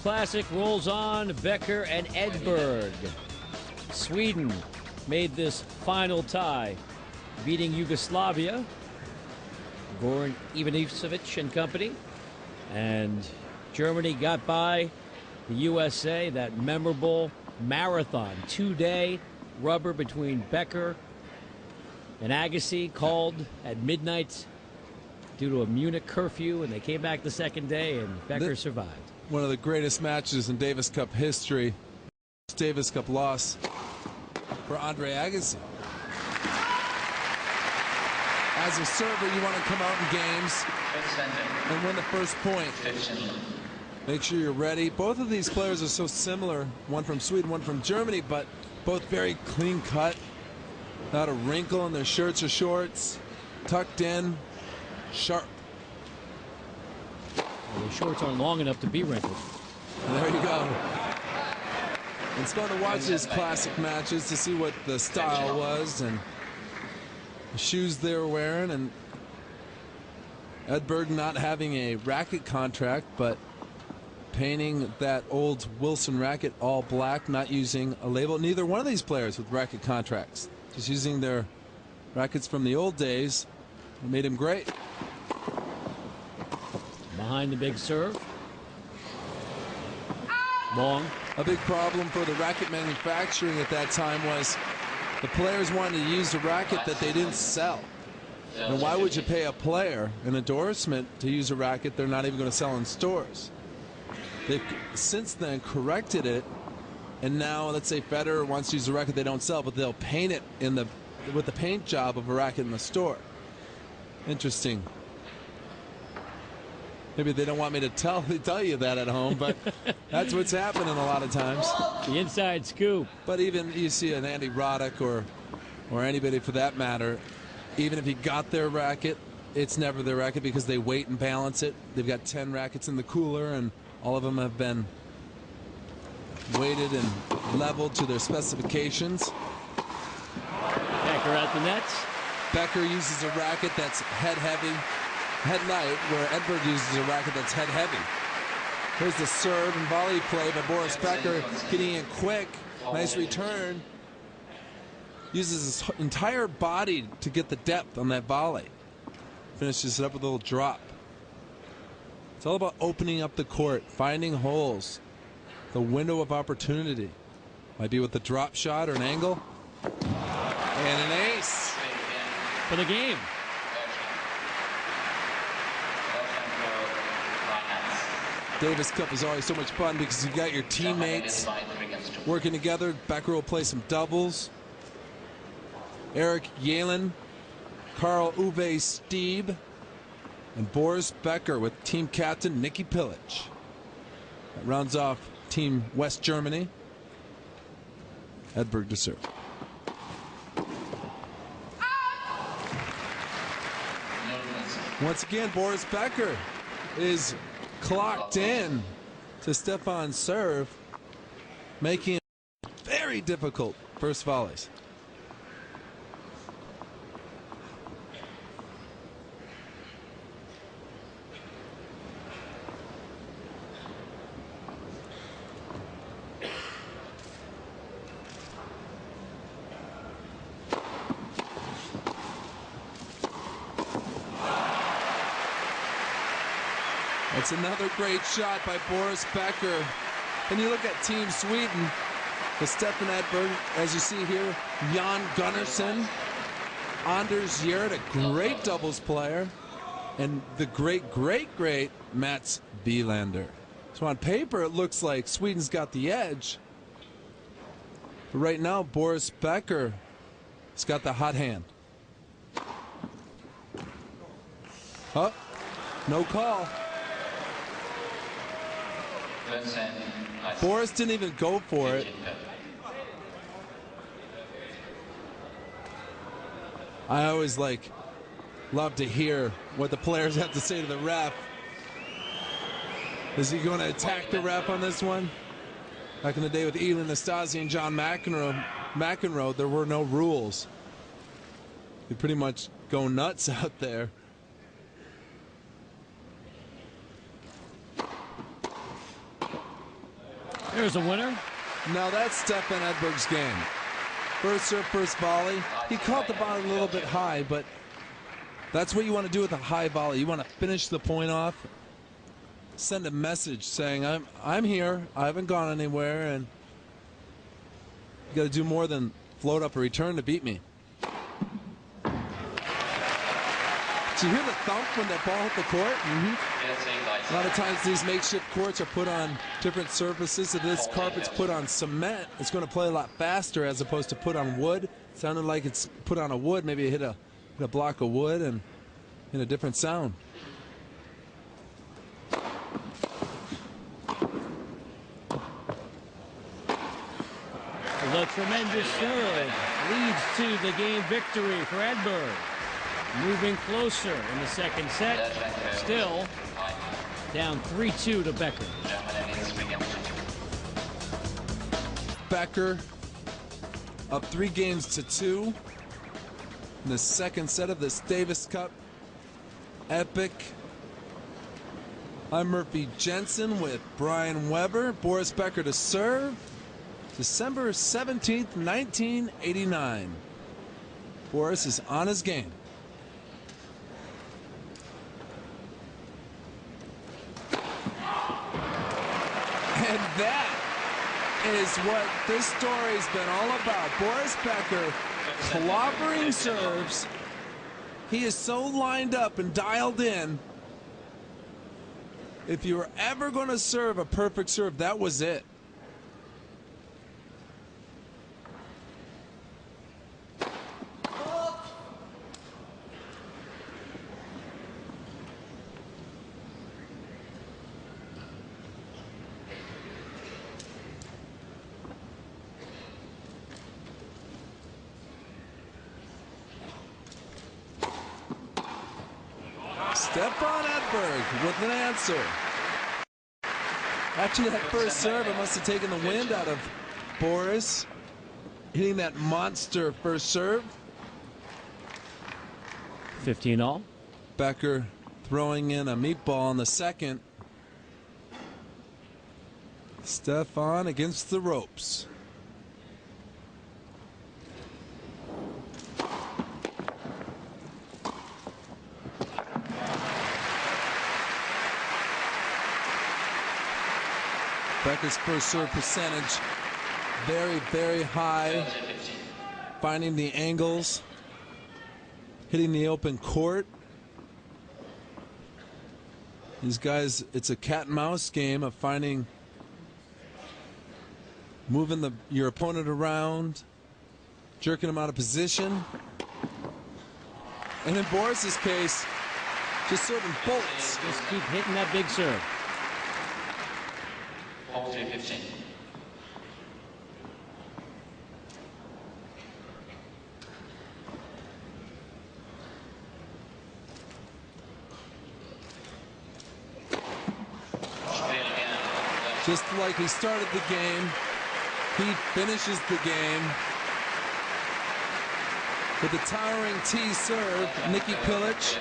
Classic rolls on. Becker and Edberg. Sweden made this final tie, beating Yugoslavia. Goran Ivanisevic and company. And Germany got by the USA, that memorable marathon, 2-day rubber between Becker and Agassi, called at midnight due to a Munich curfew, and they came back the second day, and Becker survived. One of the greatest matches in Davis Cup history. Davis Cup loss for Andre Agassi. As a server, you want to come out in games and win the first point. Make sure you're ready. Both of these players are so similar, one from Sweden, one from Germany, but both very clean cut. Not a wrinkle in their shirts or shorts. Tucked in, sharp. Well, the shorts aren't long enough to be wrinkled. There you go. It's fun to watch these classic matches to see what the style was and the shoes they were wearing. And Edberg not having a racket contract, but painting that old Wilson racket all black, not using a label. Neither one of these players with racket contracts, just using their rackets from the old days. It made him great. Behind the big serve. Long. A big problem for the racket manufacturing at that time was the players wanted to use a racket that they didn't sell. And why would you pay a player an endorsement to use a racket they're not even going to sell in stores? They've since then corrected it, and now let's say Federer wants to use a racket they don't sell, but they'll paint it in the with the paint job of a racket in the store. Interesting. Maybe they don't want me to tell you that at home, but that's what's happening a lot of times. The inside scoop. But even you see an Andy Roddick or anybody for that matter, even if he got their racket, it's never their racket because they weight and balance it. They've got 10 rackets in the cooler, and all of them have been weighted and leveled to their specifications. Becker at the nets. Becker uses a racket that's head heavy, head light, where Edberg uses a racket that's head heavy. Here's the serve and volley play by Boris Becker, getting in quick. Nice return. Uses his entire body to get the depth on that volley. Finishes it up with a little drop. It's all about opening up the court, finding holes, the window of opportunity. Might be with the drop shot or an angle. And an ace for the game. Davis Cup is always so much fun because you got your teammates working together. Becker will play some doubles. Eric Yalen, Carl Uwe Stieb, and Boris Becker with team captain Nicky Pilic. That rounds off Team West Germany. Edberg to serve. Once again, Boris Becker is clocked in to Stefan's serve, making it very difficult first volleys. It's another great shot by Boris Becker. And you look at Team Sweden with Stefan Edberg, as you see here, Jan Gunnarsson, Anders Gerd, a great doubles player, and the great Mats Wilander. So on paper, it looks like Sweden's got the edge. But right now, Boris Becker has got the hot hand. Oh, no call. Boris didn't even go for it. I always love to hear what the players have to say to the ref. Is he going to attack the ref on this one? Back in the day with Elin Nastasi and John McEnroe, there were no rules. You pretty much go nuts out there. There's a winner. Now that's Stefan Edberg's game. First serve, first volley. He caught the ball a little bit high, but that's what you want to do with a high volley. You want to finish the point off, send a message saying, I'm here, I haven't gone anywhere, and you got to do more than float up a return to beat me. Did you hear the thump when that ball hit the court? A lot of times these makeshift courts are put on different surfaces. If this carpet's put on cement, it's going to play a lot faster as opposed to put on wood. It sounded like it's put on a wood. Maybe it hit a block of wood and in a different sound. The tremendous serve leads to the game victory for Edberg. Moving closer in the second set. Still down 3-2 to Becker. Becker up 3-2 in the second set of this Davis Cup. Epic. I'm Murphy Jensen with Brian Weber. Boris Becker to serve. December 17th, 1989. Boris is on his game. And that is what this story's been all about. Boris Becker clobbering serves. He is so lined up and dialed in. If you were ever going to serve a perfect serve, that was it. Stefan Edberg with an answer. After that first serve, it must have taken the wind out of Boris, hitting that monster first serve. 15-all. Becker throwing in a meatball in the second. Stefan against the ropes. Becker's first serve percentage very, very high. Finding the angles, hitting the open court. These guys, it's a cat and mouse game of finding, moving your opponent around, jerking him out of position. And in Boris's case, just serving bullets. Just keep hitting that big serve. 15. Just like he started the game, he finishes the game with a towering T serve. Nikki Pilic